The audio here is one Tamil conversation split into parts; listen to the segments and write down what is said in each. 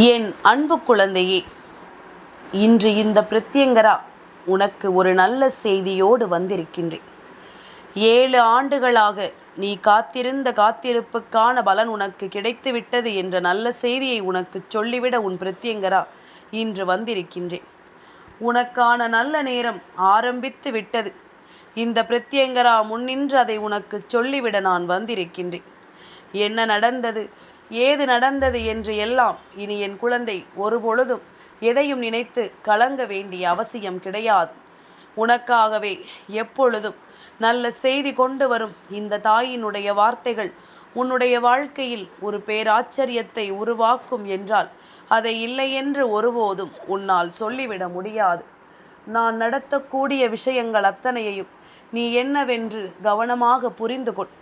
என் அன்பு குழந்தையே, இன்று இந்த பிரத்யங்கரா உனக்கு ஒரு நல்ல செய்தியோடு வந்திருக்கின்றேன். 7 ஆண்டுகளாக நீ காத்திருந்த காத்திருப்புக்கான பலன் உனக்கு கிடைத்துவிட்டது என்ற நல்ல செய்தியை உனக்கு சொல்லிவிட உன் பிரத்யங்கரா இன்று வந்திருக்கின்றேன். உனக்கான நல்ல நேரம் ஆரம்பித்து விட்டது. இந்த பிரத்யங்கரா முன்னின்று அதை உனக்கு சொல்லிவிட நான் வந்திருக்கின்றேன். என்ன நடந்தது, ஏது நடந்தது என்று எல்லாம் இனி என் குழந்தை ஒருபொழுதும் எதையும் நினைத்து கலங்க வேண்டிய அவசியம் கிடையாது. உனக்காகவே எப்பொழுதும் நல்ல செய்தி கொண்டு வரும் இந்த தாயினுடைய வார்த்தைகள் உன்னுடைய வாழ்க்கையில் ஒரு பேராச்சரியத்தை உருவாக்கும் என்றால் அதை இல்லை என்று ஒருபோதும் உன்னால் சொல்லிவிட முடியாது. நான் நடத்தக்கூடிய விஷயங்கள் அத்தனையையும் நீ என்னவென்று கவனமாக புரிந்து கொள்.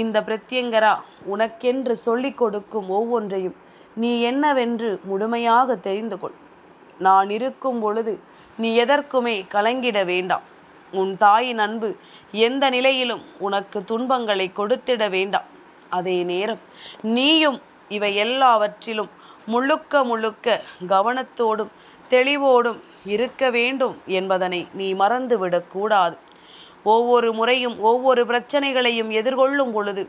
இந்த பிரத்யங்கரா உனக்கென்று சொல்லிக் கொடுக்கும் ஒவ்வொன்றையும் நீ என்னவென்று முழுமையாக தெரிந்து கொள். நான் இருக்கும் பொழுது நீ எதற்குமே கலங்கிட வேண்டாம். உன் தாயின் அன்பு எந்த நிலையிலும் உனக்கு துன்பங்களை கொடுத்திட வேண்டாம். அதே நேரம் நீயும் இவை எல்லாவற்றிலும் முழுக்க முழுக்க கவனத்தோடும் தெளிவோடும் இருக்க வேண்டும் என்பதனை நீ மறந்துவிடக்கூடாது. ஒவ்வொரு முறையும் ஒவ்வொரு பிரச்சனைகளையும் எதிர்கொள்ளும் பொழுது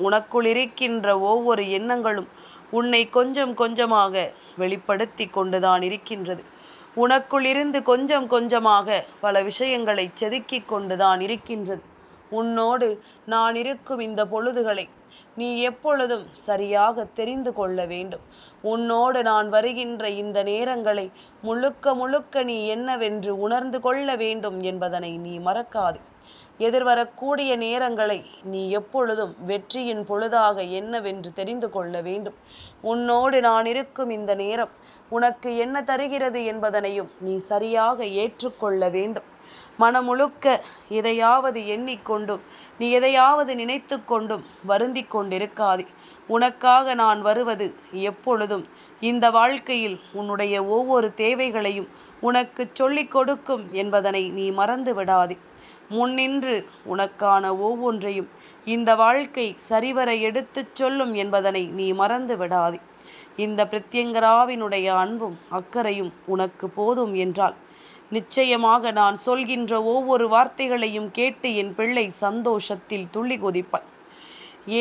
உனக்குள் இருக்கின்ற ஒவ்வொரு எண்ணங்களும் உன்னை கொஞ்சம் கொஞ்சமாக வெளிப்படுத்தி கொண்டுதான் இருக்கின்றது. உனக்குள் இருந்து கொஞ்சம் கொஞ்சமாக பல விஷயங்களை செதுக்கி கொண்டுதான் இருக்கின்றது. உன்னோடு நான் இருக்கும் இந்த பொழுதுகளை நீ எப்பொழுதும் சரியாக தெரிந்து கொள்ள வேண்டும். உன்னோடு நான் வருகின்ற இந்த நேரங்களை முழுக்க முழுக்க நீ என்னவென்று உணர்ந்து கொள்ள வேண்டும் என்பதனை நீ மறக்காது. எதிர்வரக்கூடிய நேரங்களை நீ எப்பொழுதும் வெற்றியின் பொழுதாக என்னவென்று தெரிந்து கொள்ள வேண்டும். உன்னோடு நான் இருக்கும் இந்த நேரம் உனக்கு என்ன தருகிறது என்பதனையும் நீ சரியாக ஏற்றுக்கொள்ள வேண்டும். மனமுழுக்க எதையாவது எண்ணிக்கொண்டும் நீ எதையாவது நினைத்து கொண்டும் வருந்தி கொண்டிருக்காதே. உனக்காக நான் வருவது எப்பொழுதும் இந்த வாழ்க்கையில் உன்னுடைய ஒவ்வொரு தேவைகளையும் உனக்கு சொல்லிக் கொடுக்கும் என்பதனை நீ மறந்து விடாதே. முன்னின்று உனக்கான ஒவ்வொன்றையும் இந்த வாழ்க்கை சரிவர எடுத்துச் சொல்லும் என்பதனை நீ மறந்து விடாதே. இந்த பிரத்யங்கராவினுடைய அன்பும் அக்கறையும் உனக்கு போதும் என்றால் நிச்சயமாக நான் சொல்கின்ற ஒவ்வொரு வார்த்தைகளையும் கேட்டு என் பிள்ளை சந்தோஷத்தில் துள்ளி குதிப்பாய்.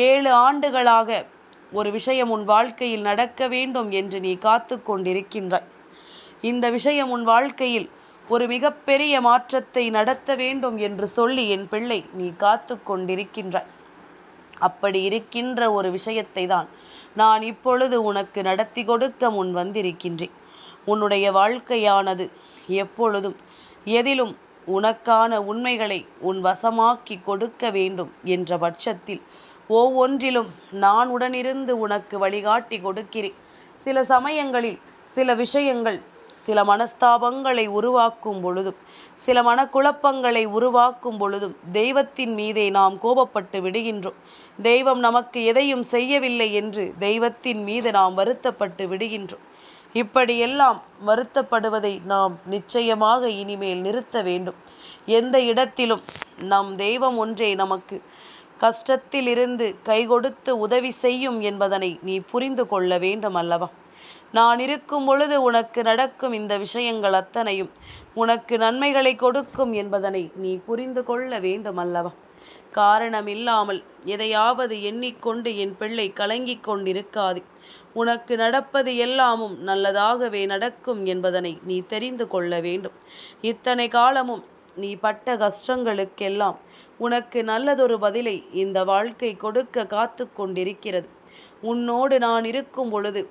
7 ஆண்டுகளாக ஒரு விஷயம் உன் வாழ்க்கையில் நடக்க வேண்டும் என்று நீ காத்து கொண்டிருக்கின்றாய். இந்த விஷயம் உன் வாழ்க்கையில் ஒரு மிகப்பெரிய மாற்றத்தை நடத்த வேண்டும் என்று சொல்லி என் பிள்ளை நீ காத்து கொண்டிருக்கின்றாய். அப்படி இருக்கின்ற ஒரு விஷயத்தை தான் நான் இப்பொழுது உனக்கு நடத்தி கொடுக்க முன் வந்திருக்கின்றேன். உன்னுடைய வாழ்க்கையானது எப்பொழுதும் எதிலும் உனக்கான உண்மைகளை உன் வசமாக்கி கொடுக்க வேண்டும் என்ற பட்சத்தில் ஒவ்வொன்றிலும் நான் உடனிருந்து உனக்கு வழிகாட்டி கொடுக்கிறேன். சில சமயங்களில் சில விஷயங்கள் சில மனஸ்தாபங்களை உருவாக்கும் பொழுதும் சில மனக்குழப்பங்களை உருவாக்கும் பொழுதும் தெய்வத்தின் மீதே நாம் கோபப்பட்டு விடுகின்றோம். தெய்வம் நமக்கு எதையும் செய்யவில்லை என்று தெய்வத்தின் மீது நாம் வருத்தப்பட்டு விடுகின்றோம். இப்படியெல்லாம் வருத்தப்படுவதை நாம் நிச்சயமாக இனிமேல் நிறுத்த வேண்டும். எந்த இடத்திலும் நம் தெய்வம் ஒன்றே நமக்கு கஷ்டத்திலிருந்து கை கொடுத்து உதவி செய்யும் என்பதனை நீ புரிந்து கொள்ள வேண்டும் அல்லவா? நான் இருக்கும் பொழுது உனக்கு நடக்கும் இந்த விஷயங்கள் அத்தனையும் உனக்கு நன்மைகளை கொடுக்கும் என்பதனை நீ புரிந்து கொள்ள வேண்டும் அல்லவா? காரணமில்லாமல் எதையாவது எண்ணிக்கொண்டு என் பிள்ளை கலங்கிக் கொண்டிருக்காது. உனக்கு நடப்பது எல்லாமும் நல்லதாகவே நடக்கும் என்பதனை நீ தெரிந்து கொள்ள வேண்டும். இத்தனை காலமும் நீ பட்ட கஷ்டங்களுக்கெல்லாம் உனக்கு நல்லதொரு பதிலை இந்த வாழ்க்கை கொடுக்க காத்து கொண்டிருக்கிறது. உன்னோடு நான் இருக்கும் பொழுது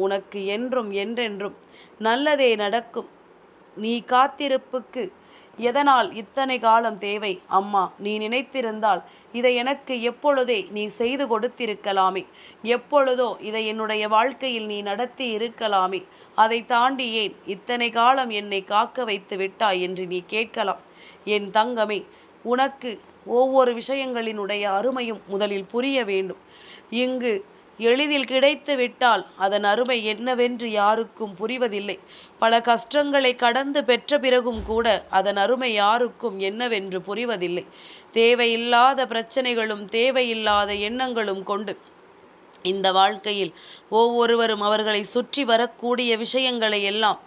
உனக்கு என்றும் என்றென்றும் நல்லதே நடக்கும். நீ காத்திருப்புக்கு எதனால் இத்தனை காலம் தேவை? அம்மா, நீ நினைத்திருந்தால் இதை எனக்கு எப்பொழுதே நீ செய்து கொடுத்திருக்கலாமே, எப்பொழுதோ இதை என்னுடைய வாழ்க்கையில் நீ நடத்தி இருக்கலாமே, அதை தாண்டி ஏன் இத்தனை காலம் என்னை காக்க வைத்து விட்டாய் என்று நீ கேட்கலாம். என் தங்கமே, உனக்கு ஒவ்வொரு விஷயங்களினுடைய அருமையும் முதலில் புரிய வேண்டும். இங்கு எளிதில் கிடைத்து விட்டால் அதன் அருமை என்னவென்று யாருக்கும் புரிவதில்லை. பல கஷ்டங்களை கடந்து பெற்ற பிறகும் கூட அதன் அருமை யாருக்கும் என்னவென்று புரிவதில்லை. தேவையில்லாத பிரச்சனைகளும் தேவையில்லாத எண்ணங்களும் கொண்டு இந்த வாழ்க்கையில் ஒவ்வொருவரும் அவர்களை சுற்றி வரக்கூடிய விஷயங்களை எல்லாம்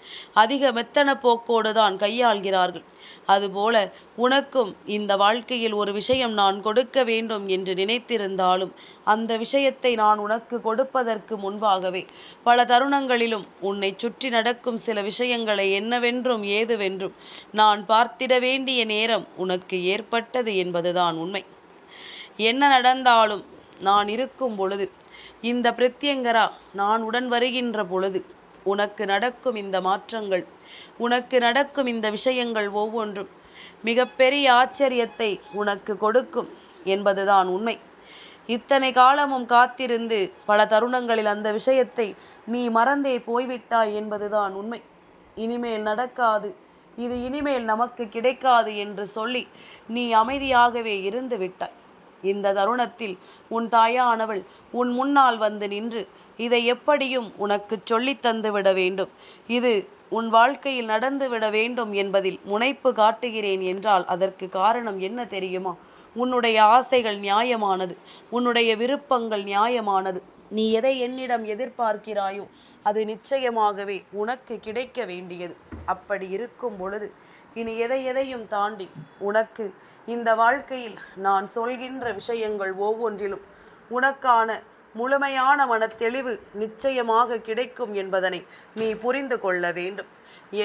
அதிக மெத்தன போக்கோடு தான் கையாள்கிறார்கள். அதுபோல உனக்கும் இந்த வாழ்க்கையில் ஒரு விஷயம் நான் கொடுக்க வேண்டும் என்று நினைத்திருந்தாலும் அந்த விஷயத்தை நான் உனக்கு கொடுப்பதற்கு முன்பாகவே பல தருணங்களிலும் உன்னை சுற்றி நடக்கும் சில விஷயங்களை என்னவென்றும் ஏதுவென்றும் நான் பார்த்திட வேண்டிய நேரம் உனக்கு ஏற்பட்டது என்பதுதான் உண்மை. என்ன நடந்தாலும் நான் இருக்கும் பொழுது, இந்த பிரத்யங்கரா நான் உடன் வருகின்ற பொழுது உனக்கு நடக்கும் இந்த மாற்றங்கள், உனக்கு நடக்கும் இந்த விஷயங்கள் ஒவ்வொன்றும் மிகப்பெரிய ஆச்சரியத்தை உனக்கு கொடுக்கும் என்பதுதான் உண்மை. இத்தனை காலமும் காத்திருந்து பல தருணங்களில் அந்த விஷயத்தை நீ மறந்தே போய்விட்டாய் என்பதுதான் உண்மை. இனிமேல் நடக்காது, இது இனிமேல் நமக்கு கிடைக்காது என்று சொல்லி நீ அமைதியாகவே இருந்து விட்டாய். இந்த தருணத்தில் உன் தாயானவள் உன் முன்னால் வந்து நின்று இதை எப்படியும் உனக்கு சொல்லி தந்து விட வேண்டும், இது உன் வாழ்க்கையில் நடந்துவிட வேண்டும் என்பதில் முனைப்பு காட்டுகிறேன் என்றால் அதற்கு காரணம் என்ன தெரியுமா? உன்னுடைய ஆசைகள் நியாயமானது, உன்னுடைய விருப்பங்கள் நியாயமானது. நீ எதை என்னிடம் எதிர்பார்க்கிறாயோ அது நிச்சயமாகவே உனக்கு கிடைக்க வேண்டியது. அப்படி இருக்கும் பொழுது இனி எதையும் தாண்டி உனக்கு இந்த வாழ்க்கையில் நான் சொல்கின்ற விஷயங்கள் ஒவ்வொன்றிலும் உனக்கான முழுமையான மனத்தெளிவு நிச்சயமாக கிடைக்கும் என்பதனை நீ புரிந்து கொள்ள வேண்டும்.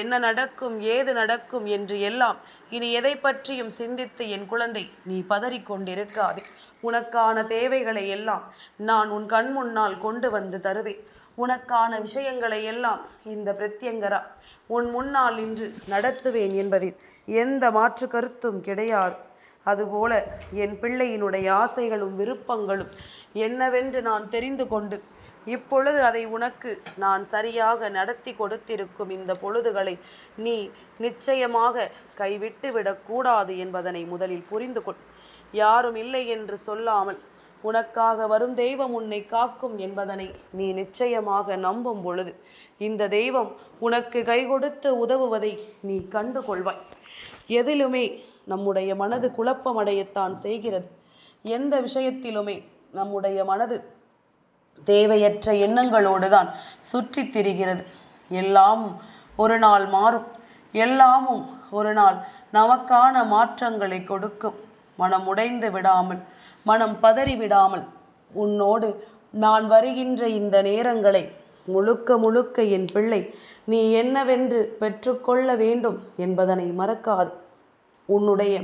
என்ன நடக்கும், ஏது நடக்கும் என்று எல்லாம் இனி எதை பற்றியும் சிந்தித்து என் குழந்தை நீ பதறிக்கொண்டிருக்காதே. உனக்கான தேவைகளை எல்லாம் நான் உன் கண் முன்னால் கொண்டு வந்து தருவேன். உனக்கான விஷயங்களை எல்லாம் இந்த பிரத்யங்கரா உன் முன்னால் இன்று நடத்துவேன் என்பதில் எந்த மாற்று கருத்தும் கிடையாது. அதுபோல என் பிள்ளையினுடைய ஆசைகளும் விருப்பங்களும் என்னவென்று நான் தெரிந்து கொண்டு இப்பொழுது அதை உனக்கு நான் சரியாக நடத்தி கொடுத்திருக்கும் இந்த பொழுதுகளை நீ நிச்சயமாக கைவிட்டு விடக்கூடாது என்பதனை முதலில் புரிந்து கொள். யாரும் இல்லை என்று சொல்லாமல் உனக்காக வரும் தெய்வம் உன்னை காக்கும் என்பதனை நீ நிச்சயமாக நம்பும் பொழுது இந்த தெய்வம் உனக்கு கை கொடுத்து உதவுவதை நீ கண்டு கொள்வாய். எதிலுமே நம்முடைய மனது குழப்பமடையத்தான் செய்கிறது. எந்த விஷயத்திலுமே நம்முடைய மனது தேவையற்ற எண்ணங்களோடு தான் சுற்றி திரிகிறது. எல்லாமும் ஒரு நாள் மாறும், எல்லாமும் ஒரு நாள் நமக்கான மாற்றங்களை கொடுக்கும். மனம் உடைந்து விடாமல், மனம் பதறி விடாமல் உன்னோடு நான் வருகின்ற இந்த நேரங்களை முழுக்க முழுக்க என் பிள்ளை நீ என்னவென்று பெற்றுக்கொள்ள வேண்டும் என்பதனை மறக்காது. உன்னுடைய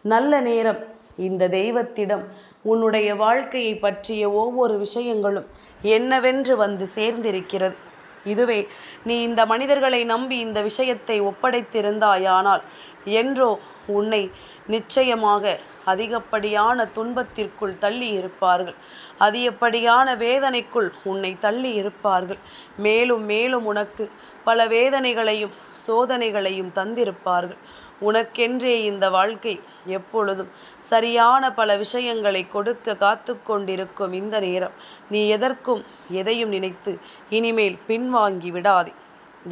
நல்ல நேரம் இந்த தெய்வத்திடம் உன்னுடைய வாழ்க்கையை பற்றிய ஒவ்வொரு விஷயங்களும் என்னவென்று வந்து சேர்ந்திருக்கிறது. இதுவே நீ இந்த மனிதர்களை நம்பி இந்த விஷயத்தை ஒப்படைத்திருந்தாயானால் என்றோ உன்னை நிச்சயமாக அதிகப்படியான துன்பத்திற்குள் தள்ளி இருப்பார்கள், அதிகப்படியான வேதனைக்குள் உன்னை தள்ளி இருப்பார்கள். மேலும் மேலும் உனக்கு பல வேதனைகளையும் சோதனைகளையும் தந்திருப்பார்கள். உனக்கென்றே இந்த வாழ்க்கை எப்பொழுதும் சரியான பல விஷயங்களை கொடுக்க காத்து கொண்டிருக்கும் இந்த நேரம் நீ எதற்கும் எதையும் நினைத்து இனிமேல் பின்வாங்கி விடாதே.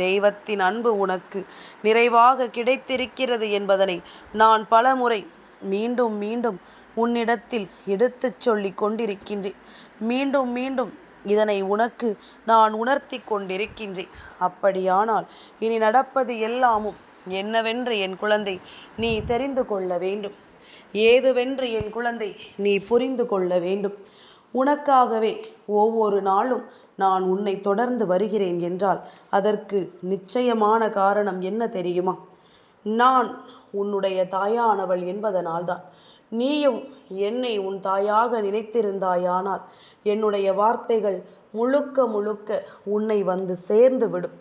தெய்வத்தின் அன்பு உனக்கு நிறைவாக கிடைத்திருக்கிறது என்பதனை நான் பலமுறை மீண்டும் மீண்டும் உன்னிடத்தில் எடுத்துச் சொல்லி கொண்டிருக்கின்றேன். மீண்டும் மீண்டும் இதனை உனக்கு நான் உணர்த்தி கொண்டிருக்கின்றேன். அப்படியானால் இனி நடப்பது எல்லாமும் என்னவென்று என் குழந்தை நீ தெரிந்து கொள்ள வேண்டும். ஏதுவென்று என் குழந்தை நீ புரிந்து கொள்ள வேண்டும். உனக்காகவே ஒவ்வொரு நாளும் நான் உன்னை தொடர்ந்து வருகிறேன் என்றால் அதற்கு நிச்சயமான காரணம் என்ன தெரியுமா? நான் உன்னுடைய தாயானவள் என்பதனால்தான். நீயும் என்னை உன் தாயாக நினைத்திருந்தாயானால் என்னுடைய வார்த்தைகள் முழுக்க முழுக்க உன்னை வந்து சேர்ந்து விடும்.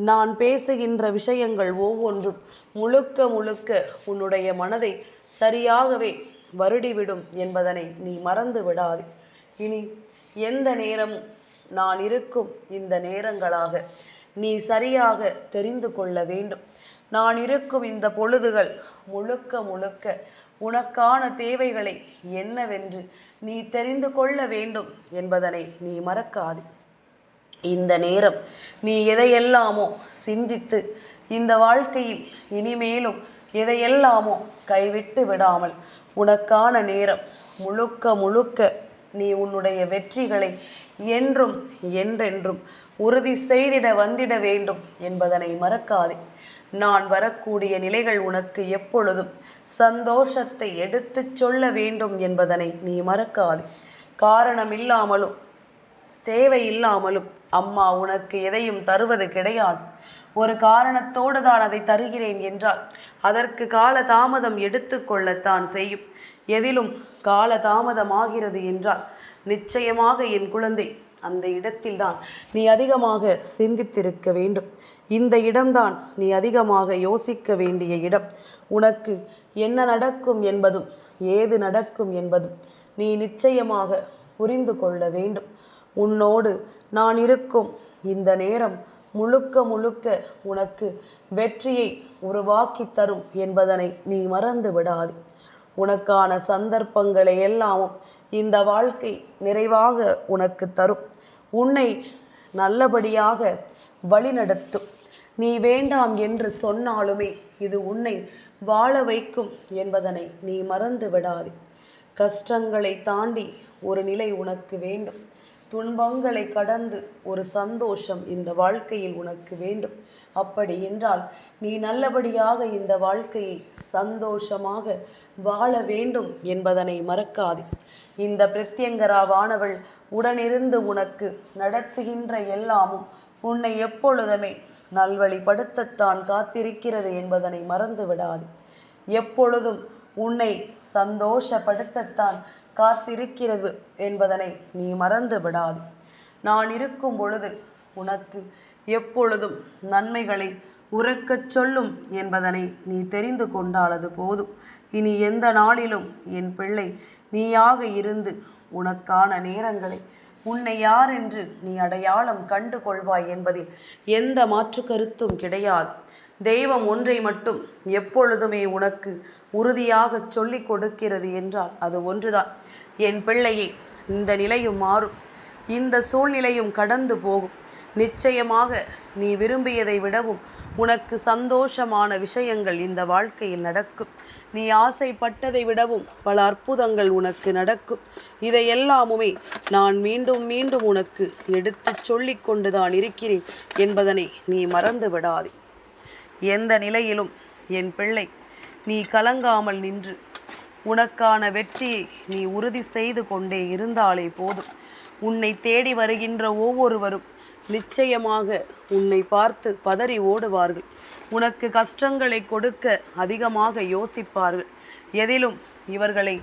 நான் பேசுகின்ற விஷயங்கள் ஒவ்வொன்றும் முழுக்க முழுக்க உன்னுடைய மனதை சரியாகவே வருடிவிடும் என்பதனை நீ மறந்து விடாதே. இனி எந்த நேரமும் நான் இருக்கும் இந்த நேரங்களாக நீ சரியாக தெரிந்து கொள்ள வேண்டும். நான் இருக்கும் இந்த பொழுதுகள் முழுக்க முழுக்க உனக்கான தேவைகளை என்னவென்று நீ தெரிந்து கொள்ள வேண்டும் என்பதனை நீ மறக்காதே. இந்த நேரம் நீ எதையெல்லாமோ சிந்தித்து இந்த வாழ்க்கையில் இனிமேலும் எதையெல்லாமோ கைவிட்டு விடாமல் உனக்கான நேரம் முழுக்க முழுக்க நீ உன்னுடைய வெற்றிகளை என்றும் என்றென்றும் உறுதி செய்திட வந்திட வேண்டும் என்பதனை மறக்காதே. நான் வரக்கூடிய நிலைகள் உனக்கு எப்பொழுதும் சந்தோஷத்தை எடுத்துச் சொல்ல வேண்டும் என்பதனை நீ மறக்காதே. காரணமில்லாமலும் தேவையில்லாமலும் அம்மா உனக்கு எதையும் தருவது கிடையாது. ஒரு காரணத்தோடு தான் அதை தருகிறேன் என்றால் அதற்கு கால தாமதம் எடுத்துக்கொள்ளத்தான் செய்யும். எதிலும் கால தாமதமாகிறது என்றால் நிச்சயமாக என் குழந்தை அந்த இடத்தில்தான் நீ அதிகமாக சிந்தித்திருக்க வேண்டும். இந்த இடம்தான் நீ அதிகமாக யோசிக்க வேண்டிய இடம். உனக்கு என்ன நடக்கும் என்பதும் ஏது நடக்கும் என்பதும் நீ நிச்சயமாக புரிந்து கொள்ள வேண்டும். உன்னோடு நான் இருக்கும் இந்த நேரம் முழுக்க முழுக்க உனக்கு வெற்றியை உருவாக்கி தரும் என்பதனை நீ மறந்து விடாது. உனக்கான சந்தர்ப்பங்களை எல்லாமும் இந்த வாழ்க்கை நிறைவாக உனக்கு தரும். உன்னை நல்லபடியாக வழிநடத்தும். நீ வேண்டாம் என்று சொன்னாலுமே இது உன்னை வாழ வைக்கும் என்பதனை நீ மறந்து விடாது. கஷ்டங்களை தாண்டி ஒரு நிலை உனக்கு வேண்டும். துன்பங்களை கடந்து ஒரு சந்தோஷம் இந்த வாழ்க்கையில் உனக்கு வேண்டும். அப்படி என்றால் நீ நல்லபடியாக இந்த வாழ்க்கையை சந்தோஷமாக வாழ வேண்டும் என்பதனை மறக்காது. இந்த பிரத்யங்கராவானவள் உடனிருந்து உனக்கு நடத்துகின்ற எல்லாமும் உன்னை எப்பொழுதுமே நல்வழிப்படுத்தத்தான் காத்திருக்கிறது என்பதனை மறந்து விடாது. எப்பொழுதும் உன்னை சந்தோஷப்படுத்தத்தான் காத்திருக்கிறது என்பதனை நீ மறந்து விடாது. நான் இருக்கும் பொழுது உனக்கு எப்பொழுதும் நன்மைகளை உறக்கச் சொல்லும் என்பதனை நீ தெரிந்து கொண்டாலது போதும். இனி எந்த நாளிலும் என் பிள்ளை நீயாக இருந்து உனக்கான நேரங்களை உன்னை யார் என்று நீ அடையாளம் கண்டு கொள்வாய் என்பதில் எந்த மாற்று கருத்தும் கிடையாது. தெய்வம் ஒன்றை மட்டும் எப்பொழுதுமே உனக்கு உறுதியாக சொல்லி கொடுக்கிறது என்றால் அது ஒன்றுதான். என் பிள்ளையை, இந்த நிலையும் மாறும், இந்த சூழ்நிலையும் கடந்து போகும். நிச்சயமாக நீ விரும்பியதை விடவும் உனக்கு சந்தோஷமான விஷயங்கள் இந்த வாழ்க்கையில் நடக்கும். நீ ஆசைப்பட்டதை விடவும் பல அற்புதங்கள் உனக்கு நடக்கும். இதையெல்லாமுமே நான் மீண்டும் மீண்டும் உனக்கு எடுத்து சொல்லி கொண்டுதான் இருக்கிறேன் என்பதனை நீ மறந்து விடாதே. எந்த நிலையிலும் என் பிள்ளை நீ கலங்காமல் நின்று உனக்கான வெற்றியை நீ உறுதி செய்து கொண்டே இருந்தாலே போதும். உன்னை தேடி வருகின்ற ஒவ்வொருவரும் நிச்சயமாக உன்னை பார்த்து பதறி ஓடுவார்கள். உனக்கு கஷ்டங்களை கொடுக்க அதிகமாக யோசிப்பார்கள். எதிலும் இவர்களை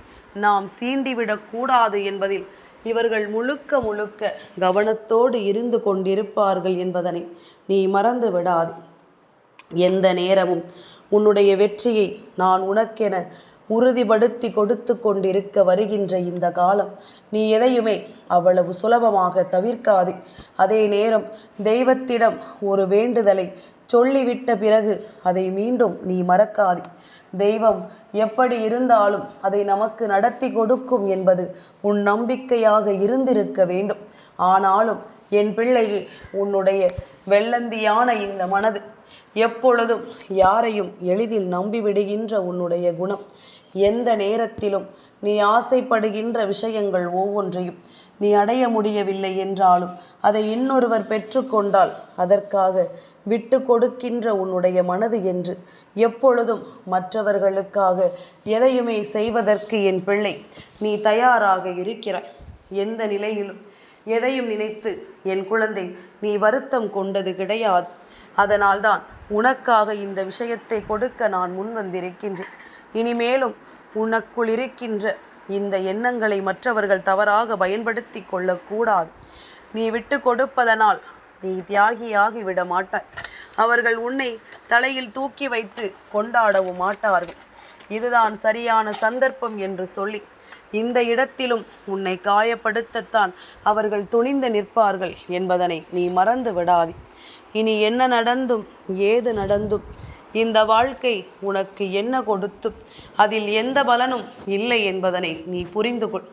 நாம் சீண்டிவிடக்கூடாது என்பதில் இவர்கள் முழுக்க முழுக்க கவனத்தோடு இருந்து கொண்டிருப்பார்கள் என்பதனை நீ மறந்து விடாது. எந்த நேரமும் உன்னுடைய வெற்றியை நான் உனக்கென உறுதிப்படுத்தி கொடுத்து கொண்டிருக்க வருகின்ற இந்த காலம் நீ எதையுமே அவ்வளவு சுலபமாக தவிர்க்காது. அதே நேரம் தெய்வத்திடம் ஒரு வேண்டுதலை சொல்லிவிட்ட பிறகு அதை மீண்டும் நீ மறக்காது. தெய்வம் எப்படி இருந்தாலும் அதை நமக்கு நடத்தி கொடுக்கும் என்பது உன் நம்பிக்கையாக இருந்திருக்க வேண்டும். ஆனாலும் என் பிள்ளையே, உன்னுடைய வெள்ளந்தியான இந்த மனது எப்பொழுதும் யாரையும் எளிதில் நம்பிவிடுகின்ற உன்னுடைய குணம் எந்த நேரத்திலும் நீ ஆசைப்படுகின்ற விஷயங்கள் ஒவ்வொன்றையும் நீ அடைய முடியவில்லை என்றாலும் அதை இன்னொருவர் பெற்றுக்கொண்டால் அதற்காக விட்டு கொடுக்கின்ற உன்னுடைய மனது என்று எப்பொழுதும் மற்றவர்களுக்காக எதையுமே செய்வதற்கு என் பிள்ளை நீ தயாராக இருக்கிறாய். எந்த நிலையிலும் எதையும் நினைத்து என் குழந்தை நீ வருத்தம் கொண்டது கிடையாது. அதனால்தான் உனக்காக இந்த விஷயத்தை கொடுக்க நான் முன் வந்திருக்கின்றேன். இனிமேலும் உனக்குள் இருக்கின்ற இந்த எண்ணங்களை மற்றவர்கள் தவறாக பயன்படுத்தி கொள்ளக்கூடாது. நீ விட்டு கொடுப்பதனால் நீ தியாகியாகி விட மாட்டாய். அவர்கள் உன்னை தலையில் தூக்கி வைத்து கொண்டாடவும் மாட்டார்கள். இதுதான் சரியான சந்தர்ப்பம் என்று சொல்லி இந்த இடத்திலும் உன்னை காயப்படுத்தத்தான் அவர்கள் துணிந்து நிற்பார்கள் என்பதனை நீ மறந்து விடாதே. இனி என்ன நடந்தும் ஏது நடந்தும் இந்த வாழ்க்கை உனக்கு என்ன கொடுத்தும் அதில் எந்த பலனும் இல்லை என்பதனை நீ புரிந்து கொள்.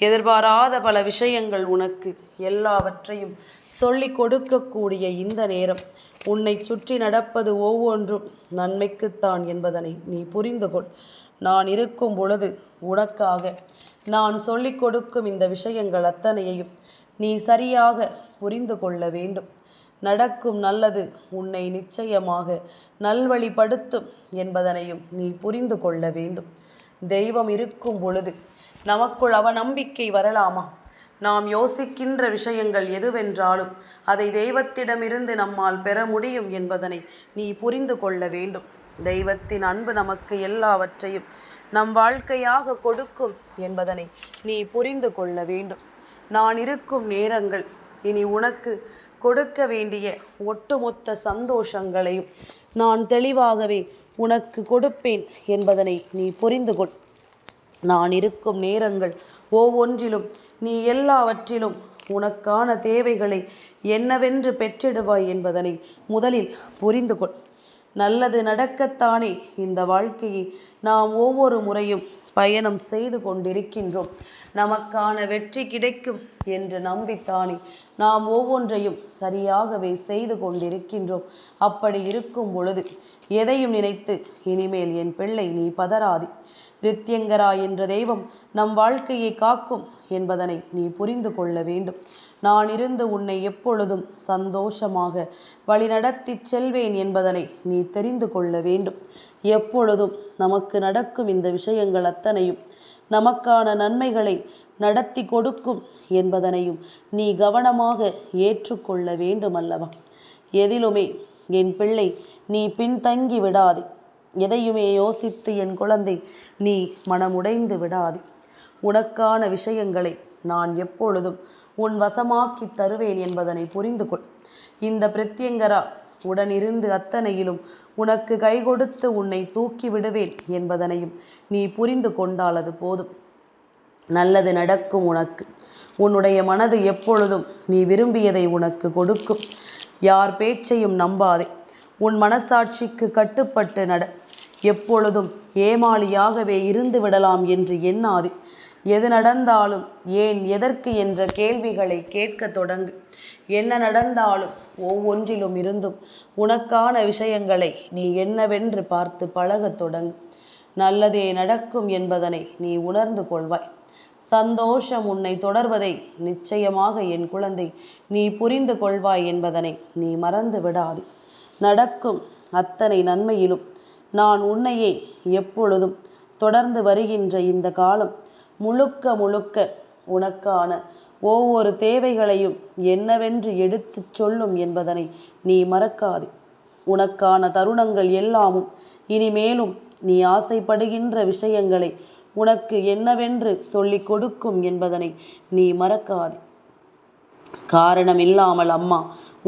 எதிர்பாராத பல விஷயங்கள் உனக்கு எல்லாவற்றையும் சொல்லிக் கொடுக்கக்கூடிய இந்த நேரம் உன்னை சுற்றி நடப்பது ஒவ்வொன்றும் நன்மைக்குத்தான் என்பதனை நீ புரிந்து கொள். நான் இருக்கும் பொழுது உனக்காக நான் சொல்லிக் கொடுக்கும் இந்த விஷயங்கள் அத்தனையையும் நீ சரியாக புரிந்து கொள்ள வேண்டும். நடக்கும் நல்லது உன்னை நிச்சயமாக நல்வழிப்படுத்தும் என்பதனையும் நீ புரிந்து கொள்ள வேண்டும். தெய்வம் இருக்கும் பொழுது நமக்குள் அவநம்பிக்கை வரலாமா? நாம் யோசிக்கின்ற விஷயங்கள் எதுவென்றாலும் அதை தெய்வத்திடமிருந்து நம்மால் பெற முடியும் என்பதனை நீ புரிந்து கொள்ள வேண்டும். தெய்வத்தின் அன்பு நமக்கு எல்லாவற்றையும் நம் வாழ்க்கையாக கொடுக்கும் என்பதனை நீ புரிந்து கொள்ள வேண்டும். நான் இருக்கும் நேரங்கள் இனி உனக்கு கொடுக்க வேண்டிய ஒட்டுமொத்த சந்தோஷங்களையும் நான் தெளிவாகவே உனக்கு கொடுப்பேன் என்பதனை நீ புரிந்து கொள். நான் இருக்கும் நேரங்கள் ஒவ்வொன்றிலும் நீ எல்லாவற்றிலும் உனக்கான தேவைகளை என்னவென்று பெற்றிடுவாய் என்பதனை முதலில் புரிந்து கொள். நல்லது நடக்கத்தானே இந்த வாழ்க்கையை நாம் ஒவ்வொரு முறையும் பயணம் செய்து கொண்டிருக்கின்றோம். நமக்கான வெற்றி கிடைக்கும் என்று நம்பித்தானே நாம் ஒவ்வொன்றையும் சரியாகவே செய்து கொண்டிருக்கின்றோம். அப்படி இருக்கும் பொழுது எதையும் நினைத்து இனிமேல் என் பிள்ளை நீ பதறாதி. பிரித்யங்கரா என்ற தெய்வம் நம் வாழ்க்கையை காக்கும் என்பதனை நீ புரிந்து கொள்ள வேண்டும். நான் இருந்து உன்னை எப்பொழுதும் சந்தோஷமாக வழிநடத்தி செல்வேன் என்பதனை நீ தெரிந்து கொள்ள வேண்டும். எப்பொழுதும் நமக்கு நடக்கும் இந்த விஷயங்கள் அத்தனையும் நமக்கான நன்மைகளை நடத்தி கொடுக்கும் என்பதனையும் நீ கவனமாக ஏற்றுக்கொள்ள வேண்டும் அல்லவா? எதிலுமே என் பிள்ளை நீ பின்தங்கி விடாதே. எதையுமே யோசித்து என் குழந்தை நீ மனமுடைந்து விடாதே. உனக்கான விஷயங்களை நான் எப்பொழுதும் உன் வசமாக்கி தருவேன் என்பதனை புரிந்து கொள். இந்த பிரித்யங்கரா உடனிருந்து அத்தனையிலும் உனக்கு கை கொடுத்து உன்னை தூக்கி விடுவேன் என்பதனையும் நீ புரிந்து கொண்டால் அது போதும். நல்லது நடக்கும் உனக்கு. உன்னுடைய மனது எப்பொழுதும் நீ விரும்பியதை உனக்கு கொடுக்கும். யார் பேச்சையும் நம்பாதே. உன் மனசாட்சிக்கு கட்டுப்பட்டு நட. எப்பொழுதும் ஏமாளியாகவே இருந்து விடலாம் என்று எண்ணாதே. எது நடந்தாலும் ஏன் எதற்கு என்ற கேள்விகளை கேட்க தொடங்கு. என்ன நடந்தாலும் ஒவ்வொன்றிலும் இருந்தும் உனக்கான விஷயங்களை நீ என்னவென்று பார்த்து பழகத் தொடங்கு. நல்லதே நடக்கும் என்பதனை நீ உணர்ந்து கொள்வாய். சந்தோஷம் உன்னை தொடர்வதை நிச்சயமாக என் குழந்தை நீ புரிந்து கொள்வாய் என்பதனை நீ மறந்து விடாதே. நடக்கும் அத்தனை நன்மையிலும் நான் உன்னையே எப்பொழுதும் தொடர்ந்து வருகின்ற இந்த காலம் முழுக்க முழுக்க உனக்கான ஒவ்வொரு தேவைகளையும் என்னவென்று எடுத்து சொல்லும் என்பதனை நீ மறக்காதே. உனக்கான தருணங்கள் எல்லாமும் இனிமேலும் நீ ஆசைப்படுகின்ற விஷயங்களை உனக்கு என்னவென்று சொல்லிக் கொடுக்கும் என்பதனை நீ மறக்காதே. காரணம் இல்லாமல் அம்மா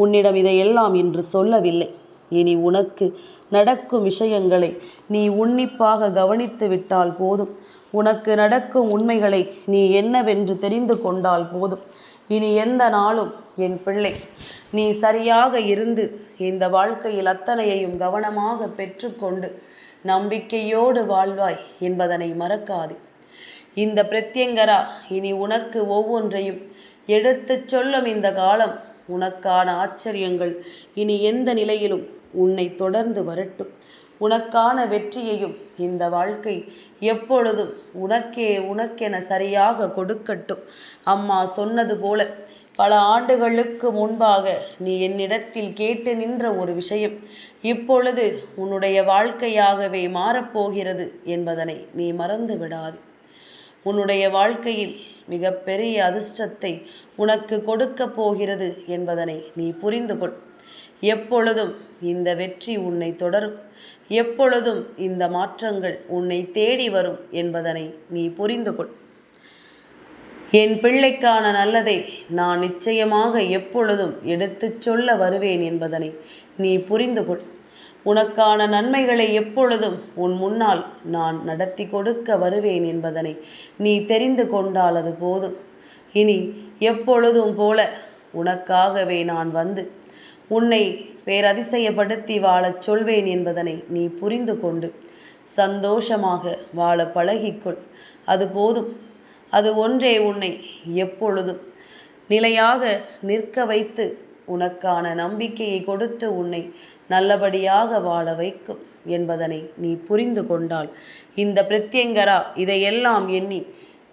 உன்னிடம் இதையெல்லாம் இன்று சொல்லவில்லை. இனி உனக்கு நடக்கும் விஷயங்களை நீ உன்னிப்பாக கவனித்து விட்டால் போதும். உனக்கு நடக்கும் உண்மைகளை நீ என்னவென்று தெரிந்து கொண்டால் போதும். இனி எந்த நாளும் என் பிள்ளை நீ சரியாக இருந்து இந்த வாழ்க்கையில் அத்தனையையும் கவனமாக பெற்றுக்கொண்டு நம்பிக்கையோடு வாழ்வாய் என்பதனை மறக்காதே. இந்த பிரித்யங்கரா இனி உனக்கு ஒவ்வொன்றையும் எடுத்து சொல்லும் இந்த காலம் உனக்கான ஆச்சரியங்கள் இனி எந்த நிலையிலும் உன்னை தொடர்ந்து வரட்டும். உனக்கான வெற்றியையும் இந்த வாழ்க்கை எப்பொழுதும் உனக்கென சரியாக கொடுக்கட்டும். அம்மா சொன்னது போல பல ஆண்டுகளுக்கு முன்பாக நீ என்னிடத்தில் கேட்டு நின்ற ஒரு விஷயம் இப்பொழுது உன்னுடைய வாழ்க்கையாகவே மாறப்போகிறது என்பதனை நீ மறந்து விடாதே. உன்னுடைய வாழ்க்கையில் மிகப்பெரிய அதிர்ஷ்டத்தை உனக்கு கொடுக்க போகிறது என்பதனை நீ புரிந்து கொள். எப்பொழுதும் இந்த வெற்றி உன்னை தொடரும். எப்பொழுதும் இந்த மாற்றங்கள் உன்னை தேடி வரும் என்பதனை நீ புரிந்து கொள். என் பிள்ளைக்கான நல்லதை நான் நிச்சயமாக எப்பொழுதும் எடுத்துச் சொல்ல வருவேன் என்பதனை நீ புரிந்து கொள். உனக்கான நன்மைகளை எப்பொழுதும் உன் முன்னால் நான் நடத்தி கொடுக்க வருவேன் என்பதனை நீ தெரிந்து கொண்டால் அது போதும். இனி எப்பொழுதும் போல உனக்காகவே நான் வந்து உன்னை பேரதிசயப்படுத்தி வாழச் சொல்வேன் என்பதனை நீ புரிந்து கொண்டு சந்தோஷமாக வாழ பழகிக்கொள். அது போதும். அது ஒன்றே உன்னை எப்பொழுதும் நிலையாக நிற்க வைத்து உனக்கான நம்பிக்கையை கொடுத்து உன்னை நல்லபடியாக வாழ வைக்கும் என்பதனை நீ புரிந்து கொண்டால் இந்த பிரித்யங்கரா இதையெல்லாம் எண்ணி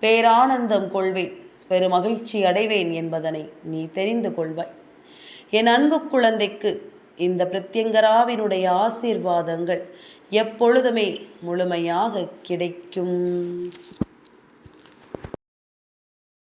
பேரானந்தம் கொள்வேன். பெருமகிழ்ச்சி அடைவேன் என்பதனை நீ தெரிந்து கொள்வாய். என் அன்பு குழந்தைக்கு இந்த பிரத்யங்கராவினுடைய ஆசீர்வாதங்கள் எப்பொழுதுமே முழுமையாக கிடைக்கும்.